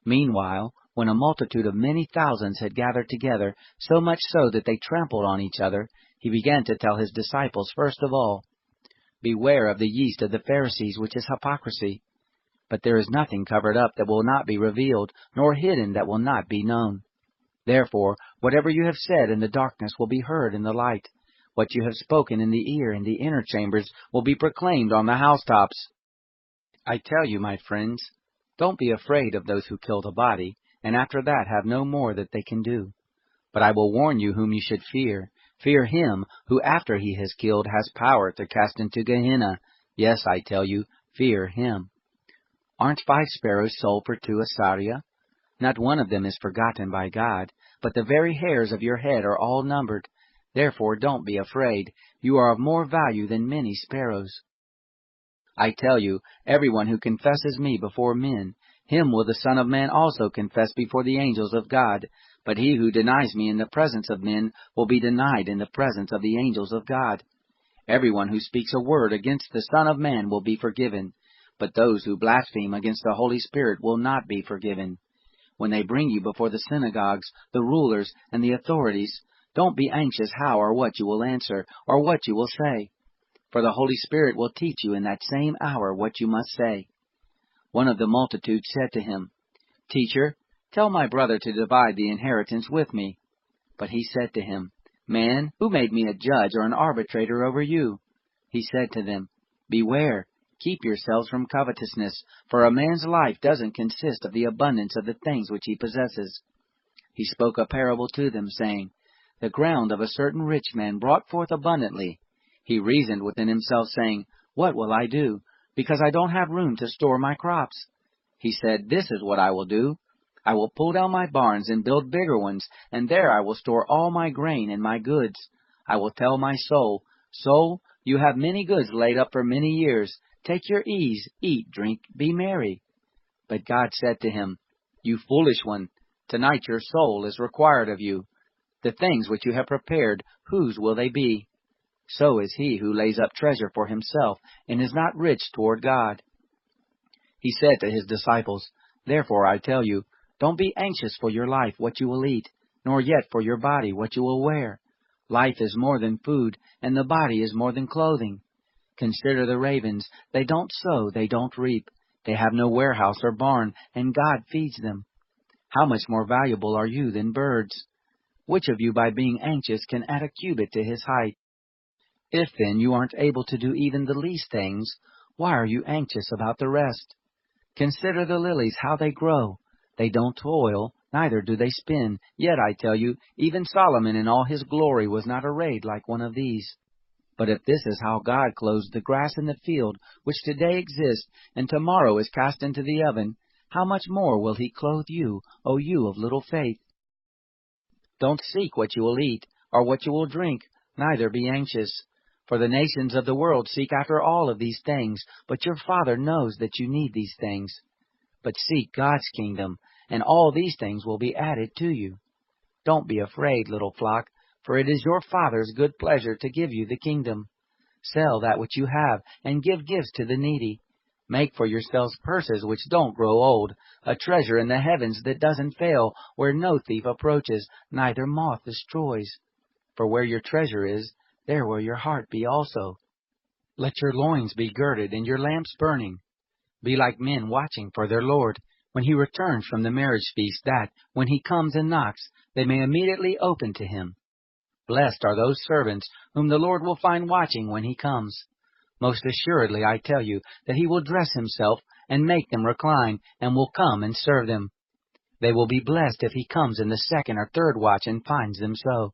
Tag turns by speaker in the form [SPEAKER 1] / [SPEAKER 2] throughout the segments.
[SPEAKER 1] Meanwhile, when a multitude of many thousands had gathered together, so much so that they trampled on each other, he began to tell his disciples first of all, "Beware of the yeast of the Pharisees, which is hypocrisy. But there is nothing covered up that will not be revealed, nor hidden that will not be known. Therefore, whatever you have said in the darkness will be heard in the light. What you have spoken in the ear in the inner chambers will be proclaimed on the housetops. I tell you, my friends, don't be afraid of those who kill the body, and after that have no more that they can do. But I will warn you whom you should fear. Fear him who, after he has killed, has power to cast into Gehenna. Yes, I tell you, fear him. Aren't 5 sparrows sold for 2 asaria? Not one of them is forgotten by God, but the very hairs of your head are all numbered. Therefore don't be afraid. You are of more value than many sparrows. I tell you, everyone who confesses me before men, him will the Son of Man also confess before the angels of God. But he who denies me in the presence of men will be denied in the presence of the angels of God. Everyone who speaks a word against the Son of Man will be forgiven, but those who blaspheme against the Holy Spirit will not be forgiven. When they bring you before the synagogues, the rulers, and the authorities, don't be anxious how or what you will answer, or what you will say. For the Holy Spirit will teach you in that same hour what you must say. One of the multitude said to him, Teacher, tell my brother to divide the inheritance with me. But he said to him, Man, who made me a judge or an arbitrator over you? He said to them, Beware. Keep yourselves from covetousness, for a man's life doesn't consist of the abundance of the things which he possesses. He spoke a parable to them, saying, The ground of a certain rich man brought forth abundantly. He reasoned within himself, saying, What will I do, because I don't have room to store my crops? He said, This is what I will do. I will pull down my barns and build bigger ones, and there I will store all my grain and my goods. I will tell my soul, Soul, you have many goods laid up for many years. Take your ease, eat, drink, be merry. But God said to him, You foolish one, tonight your soul is required of you. The things which you have prepared, whose will they be? So is he who lays up treasure for himself, and is not rich toward God. He said to his disciples, Therefore I tell you, don't be anxious for your life, what you will eat, nor yet for your body, what you will wear. Life is more than food, and the body is more than clothing. Consider the ravens. They don't sow, they don't reap. They have no warehouse or barn, and God feeds them. How much more valuable are you than birds? Which of you, by being anxious, can add a cubit to his height? If then you aren't able to do even the least things, why are you anxious about the rest? Consider the lilies, how they grow. They don't toil, neither do they spin. Yet I tell you, even Solomon in all his glory was not arrayed like one of these. But if this is how God clothes the grass in the field, which today exists, and tomorrow is cast into the oven, how much more will he clothe you, O you of little faith? Don't seek what you will eat, or what you will drink, neither be anxious. For the nations of the world seek after all of these things, but your Father knows that you need these things. But seek God's kingdom, and all these things will be added to you. Don't be afraid, little flock, for it is your Father's good pleasure to give you the kingdom. Sell that which you have, and give gifts to the needy. Make for yourselves purses which don't grow old, a treasure in the heavens that doesn't fail, where no thief approaches, neither moth destroys. For where your treasure is, there will your heart be also. Let your loins be girded, and your lamps burning. Be like men watching for their Lord, when he returns from the marriage feast, that, when he comes and knocks, they may immediately open to him. Blessed are those servants whom the Lord will find watching when he comes. Most assuredly I tell you that he will dress himself and make them recline, and will come and serve them. They will be blessed if he comes in the second or third watch and finds them so.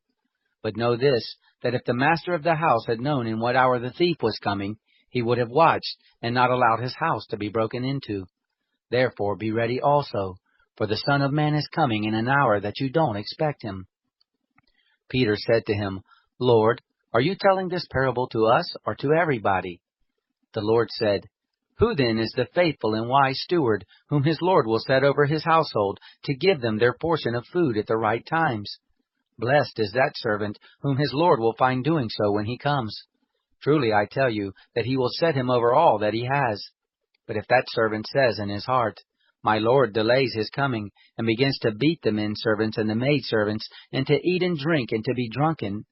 [SPEAKER 1] But know this, that if the master of the house had known in what hour the thief was coming, he would have watched, and not allowed his house to be broken into. Therefore be ready also, for the Son of Man is coming in an hour that you don't expect him. Peter said to him, Lord, are you telling this parable to us, or to everybody? The Lord said, Who then is the faithful and wise steward, whom his Lord will set over his household, to give them their portion of food at the right times? Blessed is that servant, whom his Lord will find doing so when he comes. Truly I tell you, that he will set him over all that he has. But if that servant says in his heart, My lord delays his coming, and begins to beat the men servants and the maid servants, and to eat and drink and to be drunken,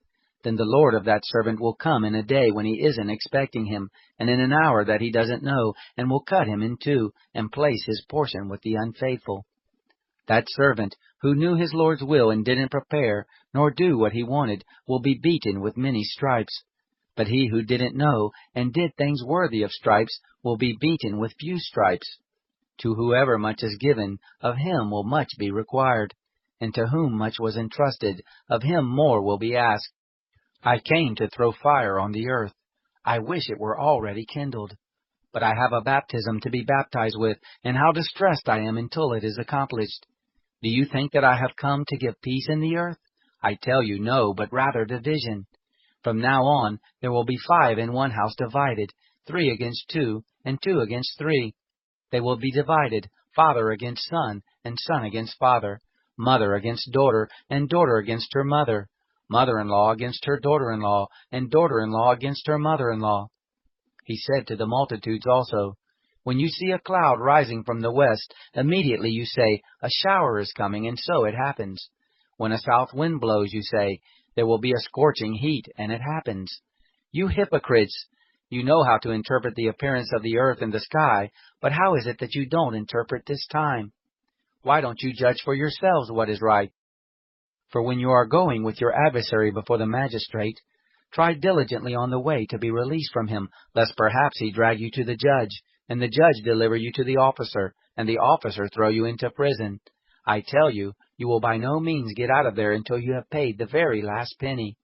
[SPEAKER 1] then the lord of that servant will come in a day when he isn't expecting him, and in an hour that he doesn't know, and will cut him in two, and place his portion with the unfaithful. That servant, who knew his lord's will and didn't prepare, nor do what he wanted, will be beaten with many stripes. But he who didn't know, and did things worthy of stripes, will be beaten with few stripes. To whoever much is given, of him will much be required, and to whom much was entrusted, of him more will be asked. I came to throw fire on the earth. I wish it were already kindled. But I have a baptism to be baptized with, and how distressed I am until it is accomplished. Do you think that I have come to give peace in the earth? I tell you no, but rather division. From now on there will be 5 in one house divided, 3 against 2, and 2 against 3. They will be divided, father against son, and son against father, mother against daughter, and daughter against her mother, mother-in-law against her daughter-in-law, and daughter-in-law against her mother-in-law. He said to the multitudes also, When you see a cloud rising from the west, immediately you say, A shower is coming, and so it happens. When a south wind blows, you say, There will be a scorching heat, and it happens. You hypocrites! You know how to interpret the appearance of the earth and the sky, but how is it that you don't interpret this time? Why don't you judge for yourselves what is right? For when you are going with your adversary before the magistrate, try diligently on the way to be released from him, lest perhaps he drag you to the judge, and the judge deliver you to the officer, and the officer throw you into prison. I tell you, you will by no means get out of there until you have paid the very last penny.